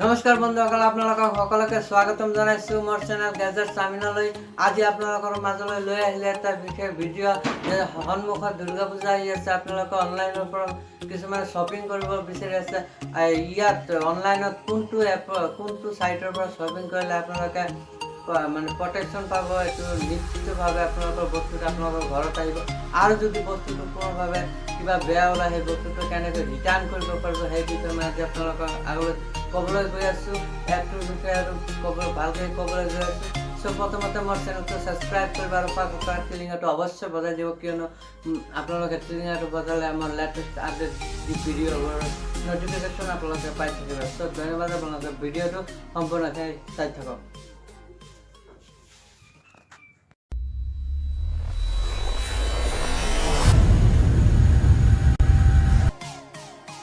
নমস্কাৰ বন্ধুসকল, আপোনালোকক সকলোকে স্বাগতম জনাইছোঁ মোৰ চেনেল গেজেট চামিনালৈ। আজি আপোনালোকৰ মাজলৈ লৈ আহিলে এটা বিশেষ ভিডিঅ' যে সন্মুখত দুৰ্গা পূজা আহি আছে। আপোনালোকে অনলাইনৰ পৰা কিছুমান শ্বপিং কৰিব বিচাৰি আছে। ইয়াত অনলাইনত কোনটো ছাইটৰ পৰা শ্বপিং কৰিলে আপোনালোকে মানে প্ৰটেকশ্যন পাব, এইটো নিশ্চিতভাৱে আপোনালোকৰ বস্তুটো আপোনালোকৰ ঘৰত আহিব। আৰু যদি বস্তুটো কোনোভাৱে কিবা বেয়া ওলায় সেই বস্তুটো কেনেকৈ ৰিটাৰ্ণ কৰিব পাৰিব সেই বিষয়ে মই আজি আপোনালোকক আগলৈ ক'বলৈ গৈ আছোঁ। এপটোৰ বিষয়ে আৰু ভালকৈ ক'বলৈ গৈ আছোঁ। চ' প্ৰথমতে মোৰ চেনেলটো ছাবস্ক্ৰাইব কৰিব আৰু পাছৰ টিলিঙাটো অৱশ্যে বজাই দিব, কিয়নো আপোনালোকে টিলিঙাটো বজালে আমাৰ লেটেষ্ট আপডেট ভিডিঅ'বোৰ নটিফিকেশ্যন আপোনালোকে পাই থাকিব। চ' ধন্যবাদ, আপোনালোকে ভিডিঅ'টো সম্পূৰ্ণকৈ চাই থাকক।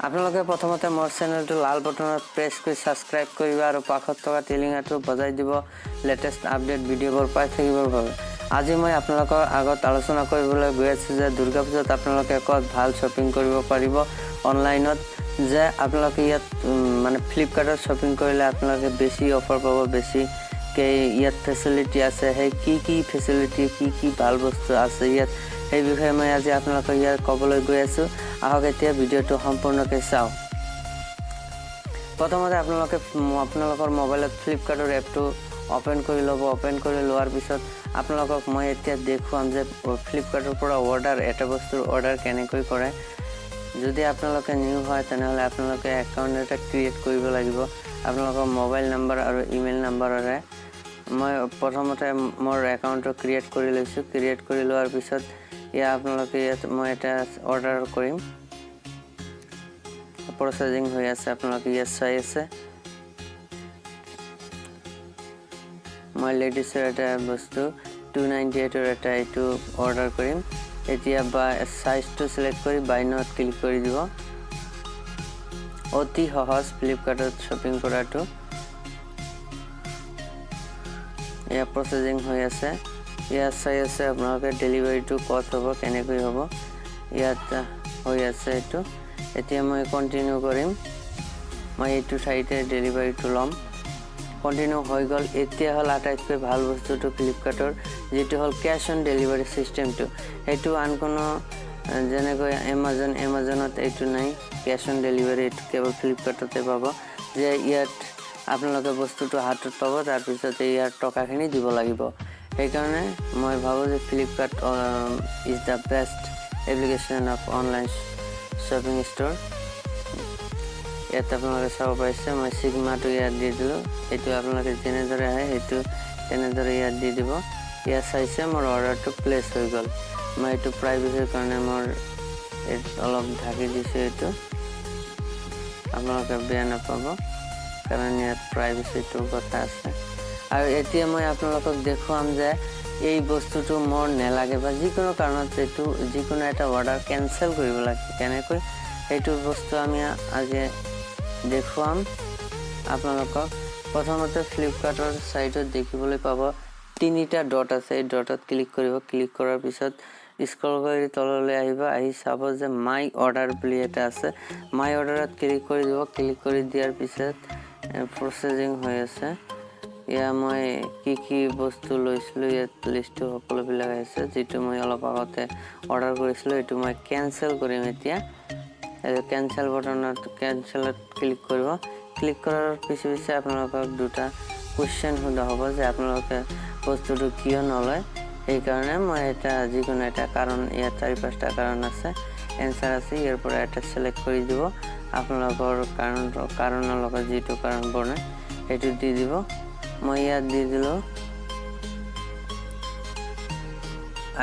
আপোনালোকে প্ৰথমতে মোৰ চেনেলটো লাল বটনত প্ৰেছ কৰি ছাবস্ক্ৰাইব কৰিব আৰু পাছত থকা টিলিঙাটো বজাই দিব লেটেষ্ট আপডেট ভিডিঅ'বোৰ পাই থাকিবৰ বাবে। আজি মই আপোনালোকৰ আগত আলোচনা কৰিবলৈ গৈ আছোঁ যে দুৰ্গা পূজাত আপোনালোকে ক'ত ভাল শ্বপিং কৰিব পাৰিব অনলাইনত। যে আপোনালোকে ইয়াত মানে ফ্লিপকাৰ্টত শ্বপিং কৰিলে আপোনালোকে বেছি অফাৰ পাব, বেছিকৈ ইয়াত ফেচিলিটি আছে। সেই কি ফেচিলিটি, কি ভাল বস্তু আছে ইয়াত, সেই বিষয়ে মই আজি আপোনালোকক ইয়াত ক'বলৈ গৈ আছোঁ। আহক এতিয়া ভিডিঅ'টো সম্পূৰ্ণকৈ চাওঁ। প্ৰথমতে আপোনালোকৰ মোবাইলত ফ্লিপকাৰ্টৰ এপটো অ'পেন কৰি ল'ব। অ'পেন কৰি লোৱাৰ পিছত আপোনালোকক মই এতিয়া দেখুৱাম যে ফ্লিপকাৰ্টৰ পৰা এটা বস্তুৰ অৰ্ডাৰ কেনেকৈ কৰে। যদি আপোনালোকে নিউ হয় তেনেহ'লে আপোনালোকে একাউণ্ট এটা ক্ৰিয়েট কৰিব লাগিব আপোনালোকৰ মোবাইল নম্বৰ আৰু ইমেইল নম্বৰেৰে। মই প্ৰথমতে মোৰ একাউণ্টটো ক্ৰিয়েট কৰি লৈছোঁ। ক্ৰিয়েট কৰি লোৱাৰ পিছত ইয়াত মই এটা অৰ্ডাৰ কৰিম। প্ৰচেছিং হৈ আছে, আপোনালোকে ইয়াত চাই আছে। মই লেডিছৰ এটা বস্তু 298ৰ এটা এইটো অৰ্ডাৰ কৰিম। এতিয়া চাইজটো চিলেক্ট কৰি বাই নাওত ক্লিক কৰি দিব। অতি সহজ ফ্লিপকাৰ্টত শ্বপিং কৰাটো। এয়া প্ৰচেছিং হৈ আছে। ইয়াত চাই আছে আপোনালোকে ডেলিভাৰীটো ক'ত হ'ব, কেনেকৈ হ'ব। ইয়াত হৈ আছে এইটো। এতিয়া মই কণ্টিনিউ কৰিম। মই এইটো ঠাইতে ডেলিভাৰীটো ল'ম। কণ্টিনিউ হৈ গ'ল। এতিয়া হ'ল আটাইতকৈ ভাল বস্তুটো ফ্লিপকাৰ্টৰ, যিটো হ'ল কেছ অন ডেলিভাৰী ছিষ্টেমটো। সেইটো আন কোনো যেনেকৈ এমাজনত এইটো নাই। কেছ অন ডেলিভাৰী এইটো কেৱল ফ্লিপকাৰ্টতে পাব। যে ইয়াত আপোনালোকে বস্তুটো হাতত পাব, তাৰপিছত ইয়াৰ টকাখিনি দিব লাগিব। সেইকাৰণে মই ভাবোঁ যে Flipkart is the best application of online shopping store. ইয়াত আপোনালোকে চাব পাৰিছে মই চিগমাটো ইয়াত দি দিলোঁ। এইটো আপোনালোকে যেনেদৰে আহে সেইটো তেনেদৰে ইয়াত দি দিব। ইয়াত চাইছে মোৰ অৰ্ডাৰটো প্লেচ হৈ গ'ল। মই এইটো প্ৰাইভেচিৰ কাৰণে অলপ ঢাকি দিছোঁ। এইটো আপোনালোকে বেয়া নাপাব, কাৰণ ইয়াত প্ৰাইভেচিটোৰ কথা আছে। আৰু এতিয়া মই আপোনালোকক দেখুৱাম যে এই বস্তুটো মোৰ নালাগে বা যিকোনো কাৰণত যিকোনো এটা অৰ্ডাৰ কেঞ্চেল কৰিব লাগে কেনেকৈ, সেইটো বস্তু আমি আজি দেখুৱাম আপোনালোকক। প্ৰথমতে ফ্লিপকাৰ্টৰ ছাইটত দেখিবলৈ পাব 3টা ডট আছে। এই ডটত ক্লিক কৰিব। ক্লিক কৰাৰ পিছত স্ক্ৰল কৰি তললৈ আহিব। আহি চাব যে মাই অৰ্ডাৰ বুলি এটা আছে। মাই অৰ্ডাৰত ক্লিক কৰি দিব। ক্লিক কৰি দিয়াৰ পিছত প্ৰচেছিং হৈ আছে। এয়া মই কি বস্তু লৈছিলোঁ, ইয়াত লিষ্টটো সকলোবিলাক আহিছে। যিটো মই অলপ আগতে অৰ্ডাৰ কৰিছিলোঁ এইটো মই কেঞ্চেল কৰিম। এতিয়া কেঞ্চেলত ক্লিক কৰিব। ক্লিক কৰাৰ পিছে আপোনালোকক 2টা কুৱেশ্যন সোধা হ'ব যে আপোনালোকে বস্তুটো কিয় নলয়। সেইকাৰণে মই যিকোনো এটা কাৰণ, ইয়াত 4-5টা কাৰণ আছে, এনচাৰ আছে। ইয়াৰ পৰা এটা চিলেক্ট কৰি দিব। আপোনালোকৰ কাৰণৰ লগত যিটো কাৰণ বনে সেইটো দি দিব। মই ইয়াত দি দিলোঁ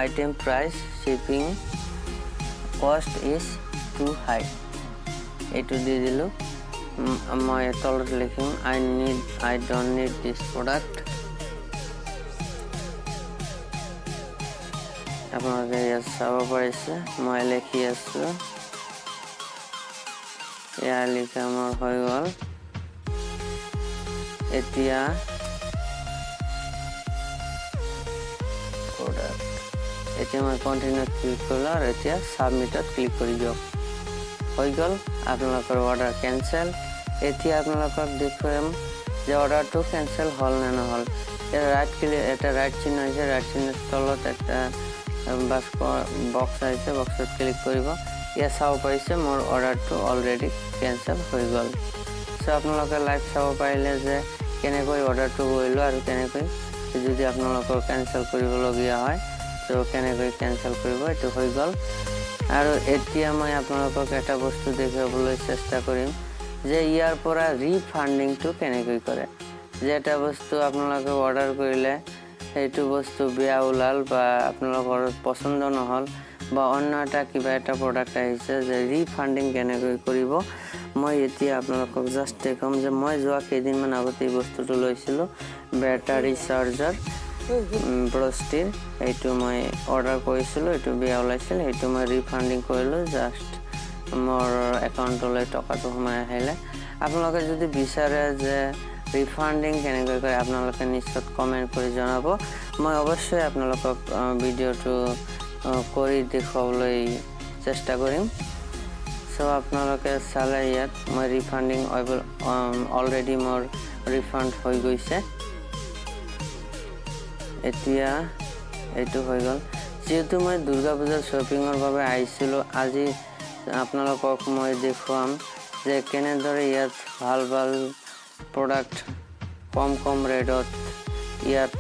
আইটেম প্ৰাইচ শ্বিপিং কষ্ট ইজ টু হাই, এইটো দি দিলোঁ। মই তলত লিখিম আই ডোন্ট নিড দিছ প্ৰডাক্ট। আপোনালোকে ইয়াত চাব পাৰিছে মই লিখি আছোঁ। এয়া লিখা মোৰ হৈ গ'ল। এতিয়া মই কণ্টিনিউত ক্লিক কৰিলোঁ আৰু এতিয়া ছাবমিটত ক্লিক কৰি দিয়ক। হৈ গ'ল আপোনালোকৰ অৰ্ডাৰ কেঞ্চেল। এতিয়া আপোনালোকক দেখুৱাম যে অৰ্ডাৰটো কেনচেল হ'ল নে নহ'ল। এটা ৰাইট চিহ্ন আহিছে, ৰাইট চিহ্নৰ তলত এটা বক্স আহিছে, বক্সত ক্লিক কৰিব। ইয়াত চাব পাৰিছে মোৰ অৰ্ডাৰটো অলৰেডি কেনচেল হৈ গ'ল। চ' আপোনালোকে লাইভ চাব পাৰিলে যে কেনেকৈ অৰ্ডাৰটো কৰিলোঁ আৰু কেনেকৈ যদি আপোনালোকৰ কেনচেল কৰিবলগীয়া হয় ত' কেনেকৈ কেনচেল কৰিব, এইটো হৈ গ'ল। আৰু এতিয়া মই আপোনালোকক এটা বস্তু দেখুৱাবলৈ চেষ্টা কৰিম যে ইয়াৰ পৰা ৰিফাণ্ডিংটো কেনেকৈ কৰে। যে এটা বস্তু আপোনালোকে অৰ্ডাৰ কৰিলে সেইটো বস্তু বেয়া ওলাল বা আপোনালোকৰ পচন্দ নহ'ল বা অন্য কিবা এটা প্ৰডাক্ট আহিছে, যে ৰিফাণ্ডিং কেনেকৈ কৰিব মই এতিয়া আপোনালোকক জাষ্ট দেখাম। যে মই যোৱা কেইদিনমান আগতে এই বস্তুটো লৈছিলোঁ, বেটাৰী চাৰ্জাৰ ব্ৰষ্টিৰ। এইটো মই অৰ্ডাৰ কৰিছিলোঁ, এইটো বেয়া ওলাইছিল, সেইটো মই ৰিফাণ্ডিং কৰিলোঁ। জাষ্ট মোৰ একাউণ্টলৈ টকাটো সোমাই আহিলে। আপোনালোকে যদি বিচাৰে যে ৰিফাণ্ডিং কেনেকৈ কৰে আপোনালোকে নিশ্চয় কমেণ্ট কৰি জনাব। মই অৱশ্যই আপোনালোকক ভিডিঅ'টো কৰি দেখুৱাবলৈ চেষ্টা কৰিম। চ' আপোনালোকে চালে ইয়াত মই ৰিফাণ্ডিং অলৰেডি মোৰ ৰিফাণ্ড হৈ গৈছে। এতিয়া এইটো হৈ গ'ল। যিহেতু মই দুৰ্গা পূজাৰ শ্বপিঙৰ বাবে আহিছিলোঁ, আজি আপোনালোকক মই দেখুৱাম যে কেনেদৰে ইয়াত ভাল ভাল প্ৰডাক্ট কম ৰেটত ইয়াত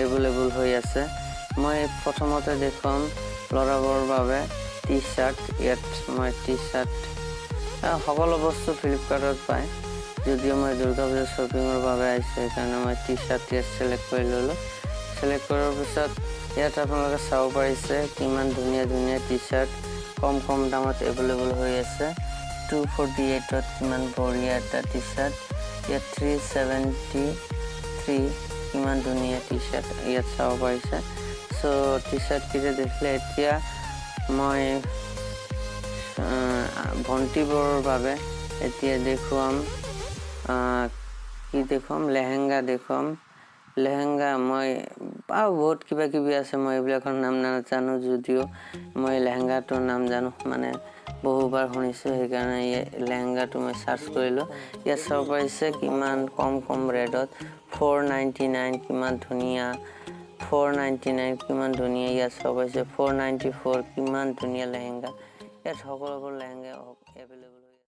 এভেইলেবল হৈ আছে। মই প্ৰথমতে দেখুৱাম ল'ৰাবোৰৰ বাবে টি চাৰ্ট। ইয়াত মই টি চাৰ্ট সকলো বস্তু ফ্লিপকাৰ্টত পায়, যদিও মই দুৰ্গা পূজাৰ শ্বপিঙৰ বাবে আহিছোঁ সেইকাৰণে মই টি চাৰ্ট ইয়াত ছিলেক্ট কৰি ল'লোঁ। ছিলেক্ট কৰাৰ পিছত ইয়াত আপোনালোকে চাব পাৰিছে কিমান ধুনীয়া ধুনীয়া টি চাৰ্ট কম দামত এভেইলেবল হৈ আছে। 248ত কিমান বঢ়িয়া এটা টি চাৰ্ট, ইয়াত 373 কিমান ধুনীয়া টি চাৰ্ট ইয়াত চাব পাৰিছে। চ' টি চাৰ্টকেইটা দেখিলে এতিয়া মই ভণ্টিবোৰৰ বাবে এতিয়া দেখুৱাম লেহেংগা দেখুৱাম। লেহেংগা মই বহুত কিবা কিবি আছে, মই এইবিলাকৰ নাম নাজানো, যদিও মই লেহেংগাটোৰ নাম জানো, মানে বহুবাৰ শুনিছোঁ, সেইকাৰণে লেহেংগাটো মই চাৰ্চ কৰিলোঁ। ইয়াত চাব পাৰিছে কিমান কম ৰেটত 499 কিমান ধুনীয়া, 499 কিমান ধুনীয়া। ইয়াত চাব পাৰিছে 494 কিমান ধুনীয়া লেহেংগা। ইয়াত সকলোবোৰ লেহেংগা এভেইলেবল।